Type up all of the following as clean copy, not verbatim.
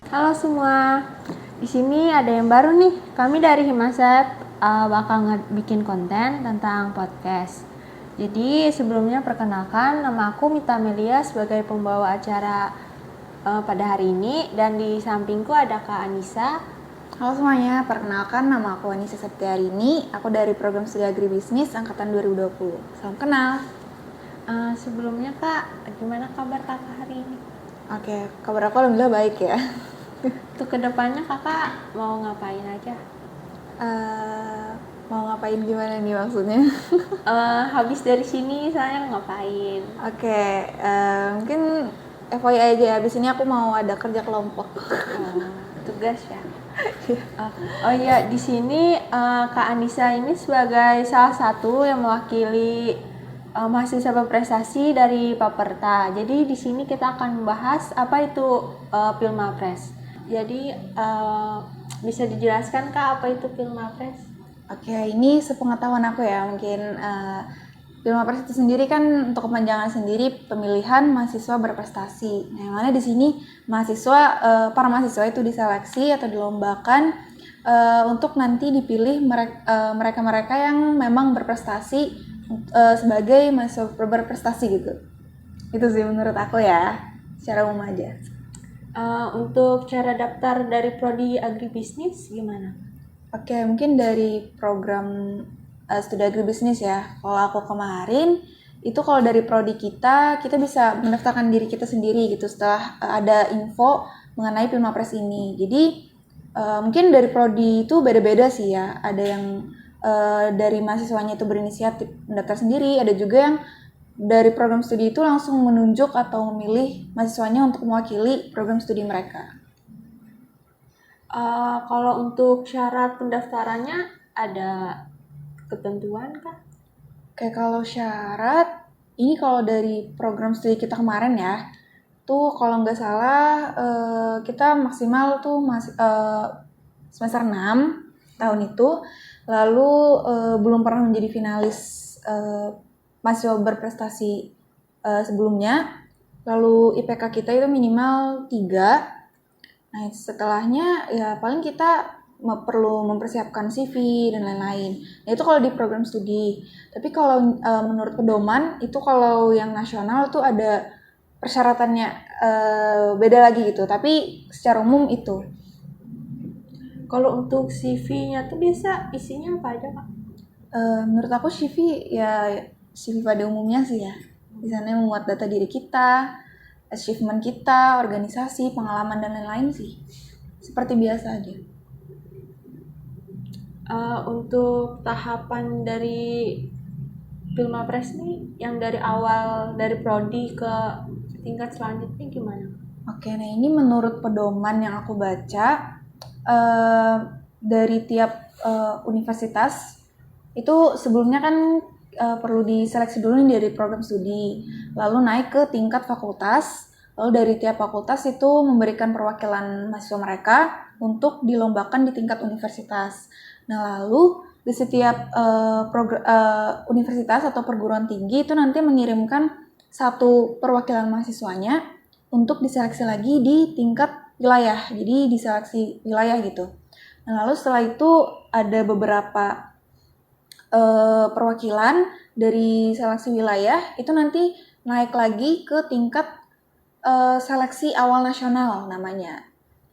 Halo semua, di sini ada yang baru nih. Kami dari Himaset bakal bikin konten tentang podcast. Jadi sebelumnya perkenalkan, nama aku Mita Melia sebagai pembawa acara pada hari ini, dan di sampingku ada Kak Anissa. Halo semuanya, perkenalkan nama aku Anissa Septiarini. Aku dari program studi agribisnis angkatan 2020. Salam kenal. Sebelumnya Kak, gimana kabar Kakak hari ini? Oke, kabar aku alhamdulillah baik ya. Untuk kedepannya Kakak mau ngapain aja? Mau ngapain gimana nih maksudnya? Habis dari sini saya ngapain? Oke, mungkin FYI aja, habis ini aku mau ada kerja kelompok. Tugas ya. Oh iya, di sini Kak Anissa ini sebagai salah satu yang mewakili mahasiswa berprestasi dari Paperta. Jadi di sini kita akan membahas apa itu Pilmapres. Jadi bisa dijelaskan Kak apa itu Pilmapres? Oke, ini sepengetahuan aku ya, mungkin Pilmapres itu sendiri kan untuk kepanjangan sendiri pemilihan mahasiswa berprestasi. Nah, yang mana di sini para mahasiswa itu diseleksi atau dilombakan untuk nanti dipilih mereka-mereka yang memang berprestasi sebagai mahasiswa berprestasi gitu. Itu sih menurut aku ya, secara umum aja. Untuk cara daftar dari prodi agribisnis gimana? Oke, mungkin dari program studi agribisnis ya. Kalau aku kemarin itu kalau dari prodi kita bisa mendaftarkan diri kita sendiri gitu setelah ada info mengenai Pilmapres ini. Jadi mungkin dari prodi itu beda-beda sih ya. Ada yang dari mahasiswanya itu berinisiatif mendaftar sendiri, ada juga yang dari program studi itu langsung menunjuk atau memilih mahasiswanya untuk mewakili program studi mereka. Kalau untuk syarat pendaftarannya ada ketentuan kah? Oke, kalau syarat, ini kalau dari program studi kita kemarin ya, tuh kalau nggak salah kita maksimal tuh semester 6 tahun itu, lalu belum pernah menjadi finalis mahasiswa berprestasi sebelumnya, lalu IPK kita itu minimal 3. Nah, setelahnya ya paling kita perlu mempersiapkan CV dan lain-lain. Nah, itu kalau di program studi. Tapi kalau menurut pedoman, itu kalau yang nasional tuh ada persyaratannya beda lagi gitu. Tapi secara umum itu. Kalau untuk CV-nya tuh biasa isinya apa aja Kak? Menurut aku CV ya CV pada umumnya sih ya. Di sana memuat data diri kita, achievement kita, organisasi, pengalaman dan lain-lain sih. Seperti biasa aja. Untuk tahapan dari Pilmapres nih yang dari awal dari prodi ke tingkat selanjutnya gimana? Oke, nah ini menurut pedoman yang aku baca dari tiap universitas itu sebelumnya kan perlu diseleksi dulu nih dari program studi, lalu naik ke tingkat fakultas, lalu dari tiap fakultas itu memberikan perwakilan mahasiswa mereka untuk dilombakan di tingkat universitas. Nah, lalu di setiap universitas atau perguruan tinggi itu nanti mengirimkan satu perwakilan mahasiswanya untuk diseleksi lagi di tingkat wilayah. Jadi diseleksi wilayah gitu. Nah, lalu setelah itu ada beberapa perwakilan dari seleksi wilayah itu nanti naik lagi ke tingkat seleksi awal nasional namanya.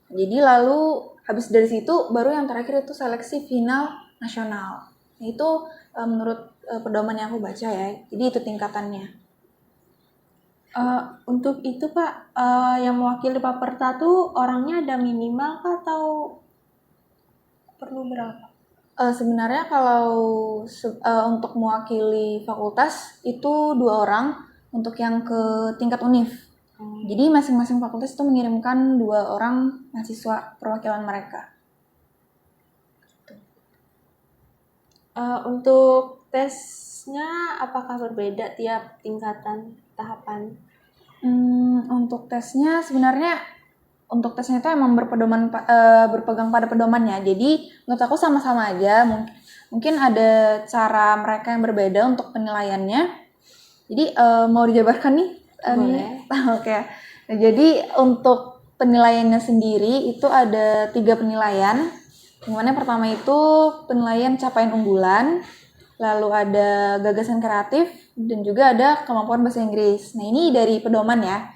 Jadi lalu habis dari situ baru yang terakhir itu seleksi final nasional. Itu menurut pedoman yang aku baca ya. Jadi itu tingkatannya. Untuk itu Pak, yang mewakili Paperta tuh orangnya ada minimal kah atau perlu berapa? Sebenarnya kalau untuk mewakili fakultas itu 2 orang untuk yang ke tingkat univ. Jadi masing-masing fakultas itu mengirimkan 2 orang mahasiswa perwakilan mereka. Untuk tesnya apakah berbeda tiap tingkatan tahapan? Untuk tesnya sebenarnya untuk tesnya itu emang berpegang pada pedomannya. Jadi menurut aku sama-sama aja. Mungkin ada cara mereka yang berbeda untuk penilaiannya. Jadi mau dijabarkan nih Boleh. Oke. Nah, jadi untuk penilaiannya sendiri itu ada 3 penilaian. Yang mana yang pertama itu penilaian capaian unggulan, lalu ada gagasan kreatif, dan juga ada kemampuan bahasa Inggris. Nah, ini dari pedoman ya.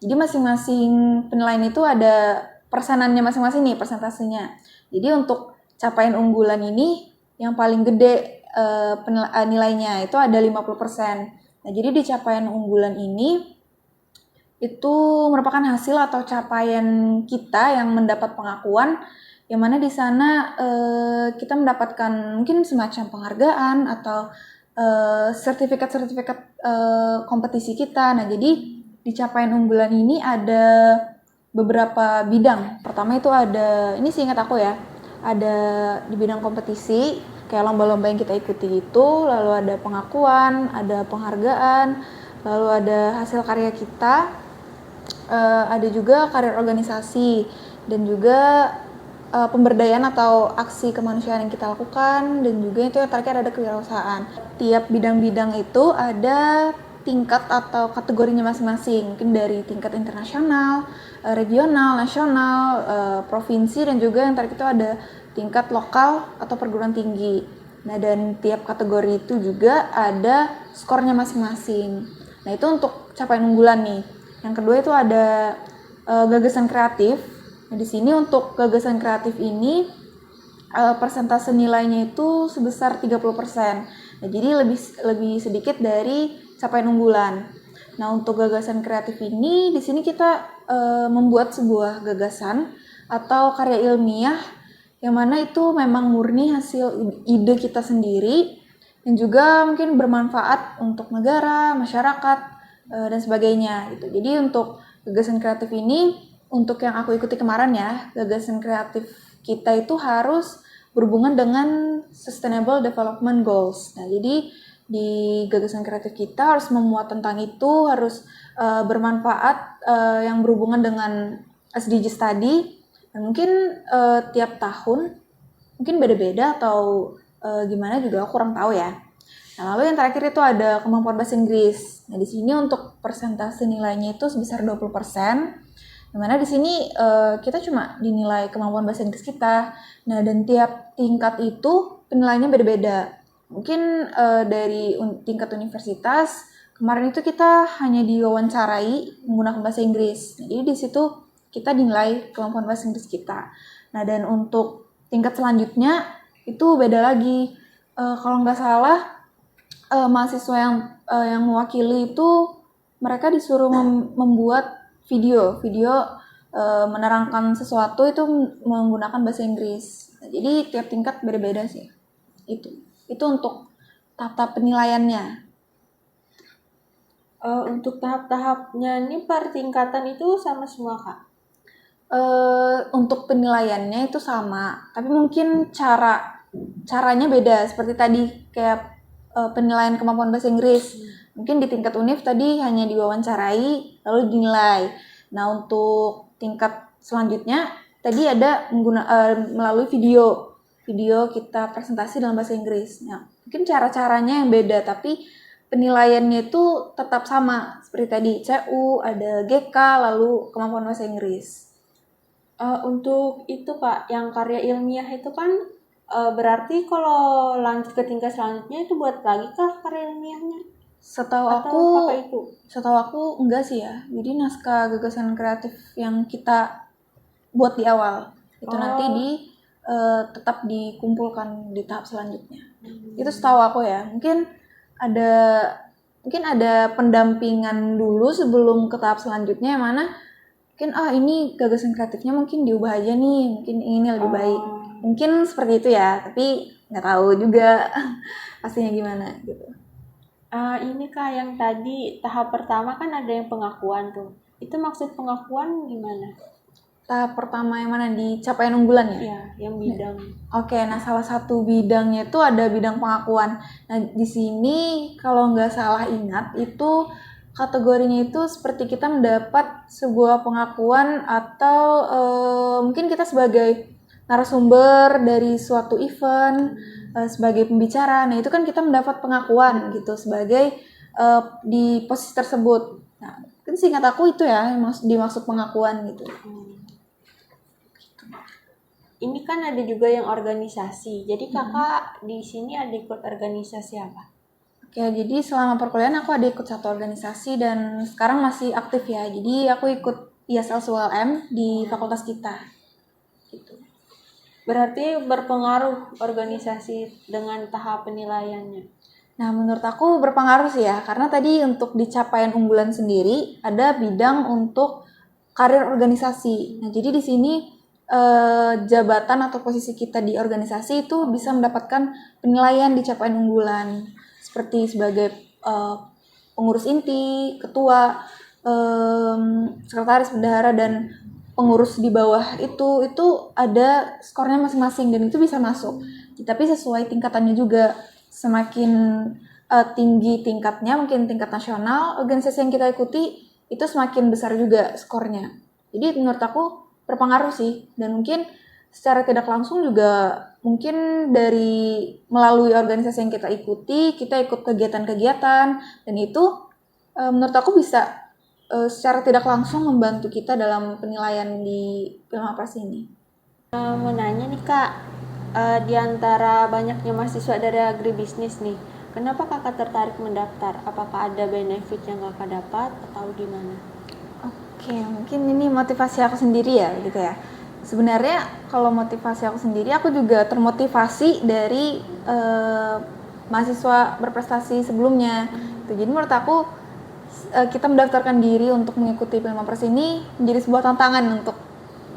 Jadi masing-masing penilaian itu ada persenannya masing-masing nih, persentasenya. Jadi untuk capaian unggulan ini yang paling gede nilainya itu ada 50%. Nah, jadi di capaian unggulan ini itu merupakan hasil atau capaian kita yang mendapat pengakuan, yang mana di sana kita mendapatkan mungkin semacam penghargaan atau sertifikat-sertifikat kompetisi kita. Nah, jadi di capaian unggulan ini ada beberapa bidang. Pertama itu ada, ini seingat aku ya, ada di bidang kompetisi, kayak lomba-lomba yang kita ikuti itu, lalu ada pengakuan, ada penghargaan, lalu ada hasil karya kita, ada juga karir organisasi, dan juga pemberdayaan atau aksi kemanusiaan yang kita lakukan, dan juga itu yang terakhir ada kewirausahaan. Tiap bidang-bidang itu ada tingkat atau kategorinya masing-masing, mungkin dari tingkat internasional, regional, nasional, provinsi, dan juga yang terakhir itu ada tingkat lokal atau perguruan tinggi. Nah, dan tiap kategori itu juga ada skornya masing-masing. Nah, itu untuk capaian unggulan nih. Yang kedua itu ada gagasan kreatif. Nah, di sini untuk gagasan kreatif ini persentase nilainya itu sebesar 30%. Nah, jadi lebih sedikit dari capaian unggulan. Nah, untuk gagasan kreatif ini di sini kita membuat sebuah gagasan atau karya ilmiah yang mana itu memang murni hasil ide kita sendiri dan juga mungkin bermanfaat untuk negara, masyarakat, dan sebagainya gitu. Jadi untuk gagasan kreatif ini, untuk yang aku ikuti kemarin ya, gagasan kreatif kita itu harus berhubungan dengan Sustainable Development Goals. Nah, jadi di gagasan kreatif kita harus memuat tentang itu, harus bermanfaat yang berhubungan dengan SDGs tadi. Dan mungkin tiap tahun mungkin beda-beda atau gimana juga aku kurang tahu ya. Nah, lalu yang terakhir itu ada kemampuan bahasa Inggris. Nah, di sini untuk persentase nilainya itu sebesar 20%. Dimana di sini kita cuma dinilai kemampuan bahasa Inggris kita. Nah, dan tiap tingkat itu penilaiannya beda-beda. Mungkin dari tingkat universitas, kemarin itu kita hanya diwawancarai menggunakan bahasa Inggris. Nah, jadi di situ kita dinilai kemampuan bahasa Inggris kita. Nah, dan untuk tingkat selanjutnya itu beda lagi. Kalau nggak salah, mahasiswa yang mewakili itu mereka disuruh membuat video menerangkan sesuatu itu menggunakan bahasa Inggris. Nah, jadi tiap tingkat beda-beda sih. Itu untuk tahap penilaiannya. Untuk tahap-tahapnya ini per tingkatan itu sama semua, Kak? Untuk penilaiannya itu sama, tapi mungkin caranya beda. Seperti tadi kayak penilaian kemampuan bahasa Inggris. Mungkin di tingkat univ tadi hanya diwawancarai lalu dinilai. Nah, untuk tingkat selanjutnya tadi ada melalui video kita presentasi dalam bahasa Inggris. Nah, mungkin cara-caranya yang beda, tapi penilaiannya itu tetap sama. Seperti tadi CU, ada GK, lalu kemampuan bahasa Inggris. Untuk itu, Kak, yang karya ilmiah itu kan berarti kalau lanjut ke tingkat selanjutnya itu buat lagi kah karya ilmiahnya? Setahu aku enggak sih ya. Jadi naskah gagasan kreatif yang kita buat di awal itu nanti tetap dikumpulkan di tahap selanjutnya. Itu setahu aku ya. Mungkin ada pendampingan dulu sebelum ke tahap selanjutnya, yang mana mungkin ini gagasan kreatifnya mungkin diubah aja nih, mungkin ini lebih baik. Mungkin seperti itu ya, tapi nggak tahu juga pastinya gimana gitu. Ini Kak, yang tadi tahap pertama kan ada yang pengakuan tuh. Itu maksud pengakuan gimana? Tahap pertama yang mana, di capaian unggulan ya? Iya, yang bidang. Oke, nah salah satu bidangnya itu ada bidang pengakuan. Nah, di sini kalau nggak salah ingat itu kategorinya itu seperti kita mendapat sebuah pengakuan atau mungkin kita sebagai narasumber dari suatu event, sebagai pembicara. Nah, itu kan kita mendapat pengakuan gitu sebagai di posisi tersebut. Nah, mungkin seingat aku itu ya yang dimaksud pengakuan gitu. Ini kan ada juga yang organisasi. Jadi kakak di sini ada ikut organisasi apa? Oke, jadi selama perkuliahan aku ada ikut satu organisasi dan sekarang masih aktif ya. Jadi aku ikut ISL SULM di fakultas kita. Gitu. Berarti berpengaruh organisasi dengan tahap penilaiannya. Nah, menurut aku berpengaruh sih ya, karena tadi untuk di capaian unggulan sendiri ada bidang untuk karir organisasi. Nah, jadi di sini jabatan atau posisi kita di organisasi itu bisa mendapatkan penilaian di capaian unggulan, seperti sebagai pengurus inti, ketua, sekretaris bendahara dan pengurus di bawah itu ada skornya masing-masing dan itu bisa masuk. Tapi sesuai tingkatannya juga. Semakin tinggi tingkatnya, mungkin tingkat nasional, organisasi yang kita ikuti itu semakin besar juga skornya. Jadi menurut aku berpengaruh sih, dan mungkin secara tidak langsung juga mungkin dari melalui organisasi yang kita ikuti, kita ikut kegiatan-kegiatan, dan itu menurut aku bisa secara tidak langsung membantu kita dalam penilaian di Pilmapres ini. Mau nanya nih kak, di antara banyaknya mahasiswa dari agribisnis nih, kenapa kakak tertarik mendaftar? Apakah ada benefit yang kakak dapat atau gimana? Oke, mungkin ini motivasi aku sendiri ya gitu ya. Sebenarnya kalau motivasi aku sendiri, aku juga termotivasi dari mahasiswa berprestasi sebelumnya. Jadi menurut aku kita mendaftarkan diri untuk mengikuti Pilmapres ini menjadi sebuah tantangan untuk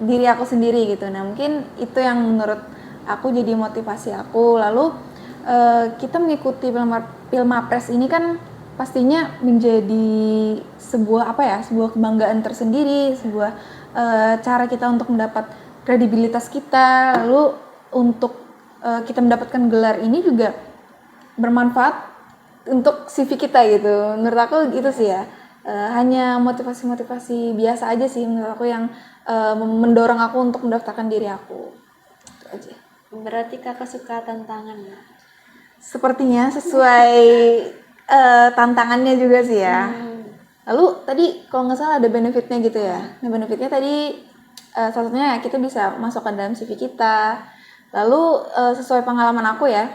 diri aku sendiri gitu. Nah mungkin itu yang menurut aku jadi motivasi aku. Lalu kita mengikuti Pilmapres ini kan pastinya menjadi sebuah sebuah kebanggaan tersendiri, sebuah cara kita untuk mendapat kredibilitas kita. Lalu untuk kita mendapatkan gelar ini juga bermanfaat untuk CV kita gitu. Menurut aku gitu sih ya. Hanya motivasi-motivasi biasa aja sih menurut aku yang mendorong aku untuk mendaftarkan diri aku. Itu aja. Berarti kakak suka tantangan ya? Sepertinya sesuai tantangannya juga sih ya. Lalu tadi kalau nggak salah ada benefitnya gitu ya. Nah benefitnya tadi salah satunya kita bisa masukkan dalam CV kita. Lalu sesuai pengalaman aku ya,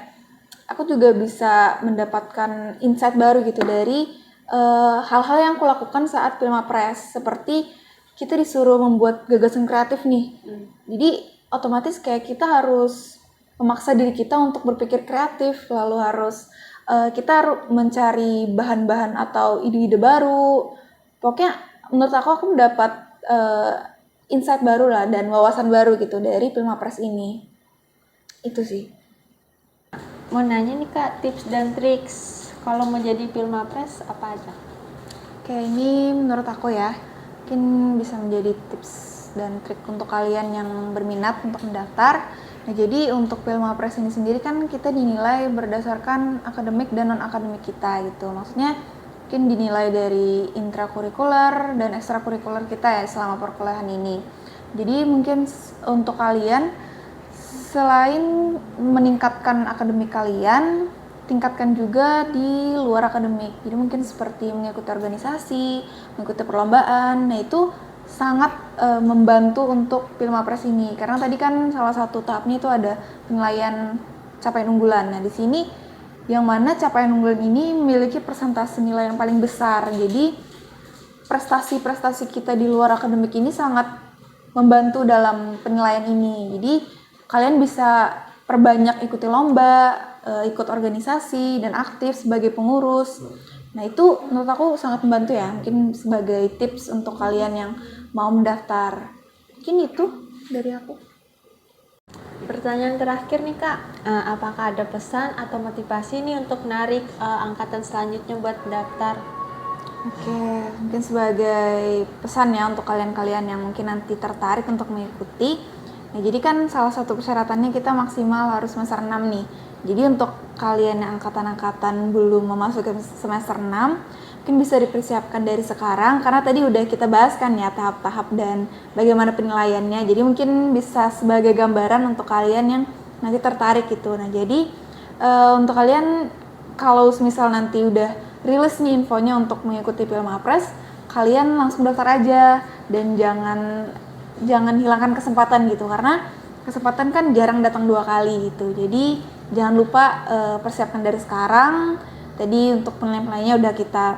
aku juga bisa mendapatkan insight baru gitu dari hal-hal yang aku lakukan saat Pilmapres. Seperti kita disuruh membuat gagasan kreatif nih. Jadi otomatis kayak kita harus memaksa diri kita untuk berpikir kreatif, lalu harus kita mencari bahan-bahan atau ide-ide baru. Pokoknya menurut aku mendapat insight baru lah dan wawasan baru gitu dari Pilmapres ini. Itu sih. Mau nanya nih kak, tips dan triks kalau mau jadi Pilmapres apa aja? Oke, ini menurut aku ya, mungkin bisa menjadi tips dan trik untuk kalian yang berminat untuk mendaftar. Nah, jadi untuk Pilmapres ini sendiri kan kita dinilai berdasarkan akademik dan non-akademik kita gitu. Maksudnya mungkin dinilai dari intrakurikuler dan ekstrakurikuler kita ya selama perkuliahan ini. Jadi mungkin untuk kalian selain meningkatkan akademik kalian, tingkatkan juga di luar akademik. Jadi mungkin seperti mengikuti organisasi, mengikuti perlombaan. Nah, itu sangat membantu untuk Pilmapres ini. Karena tadi kan salah satu tahapnya itu ada penilaian capaian unggulan. Nah, di sini yang mana capaian unggulan ini memiliki persentase nilai yang paling besar. Jadi prestasi-prestasi kita di luar akademik ini sangat membantu dalam penilaian ini. Jadi kalian bisa perbanyak ikuti lomba, ikut organisasi dan aktif sebagai pengurus. Nah itu menurut aku sangat membantu ya, mungkin sebagai tips untuk kalian yang mau mendaftar. Mungkin itu dari aku. Pertanyaan terakhir nih kak, apakah ada pesan atau motivasi nih untuk narik angkatan selanjutnya buat daftar? Oke, mungkin sebagai pesan ya untuk kalian-kalian yang mungkin nanti tertarik untuk mengikuti. Nah, jadi kan salah satu persyaratannya kita maksimal harus semester 6 nih. Jadi untuk kalian yang angkatan-angkatan belum memasuki semester 6, mungkin bisa dipersiapkan dari sekarang karena tadi udah kita bahas kan ya tahap-tahap dan bagaimana penilaiannya. Jadi mungkin bisa sebagai gambaran untuk kalian yang nanti tertarik gitu. Nah, jadi untuk kalian kalau misal nanti udah rilis nih infonya untuk mengikuti Pilmapres, kalian langsung daftar aja dan jangan hilangkan kesempatan gitu, karena kesempatan kan jarang datang 2 kali gitu. Jadi jangan lupa persiapkan dari sekarang. Tadi untuk penilaiannya udah kita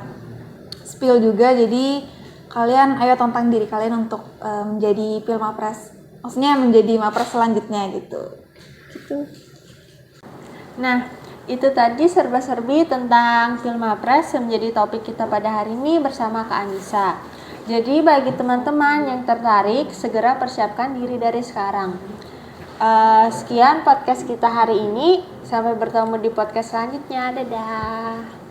spill juga, jadi kalian ayo tantang diri kalian untuk menjadi Pilmapres, maksudnya menjadi Mapres selanjutnya gitu. Nah, itu tadi serba-serbi tentang Pilmapres yang menjadi topik kita pada hari ini bersama Kak Anissa. Jadi bagi teman-teman yang tertarik, segera persiapkan diri dari sekarang. Sekian podcast kita hari ini. Sampai bertemu di podcast selanjutnya. Dadah.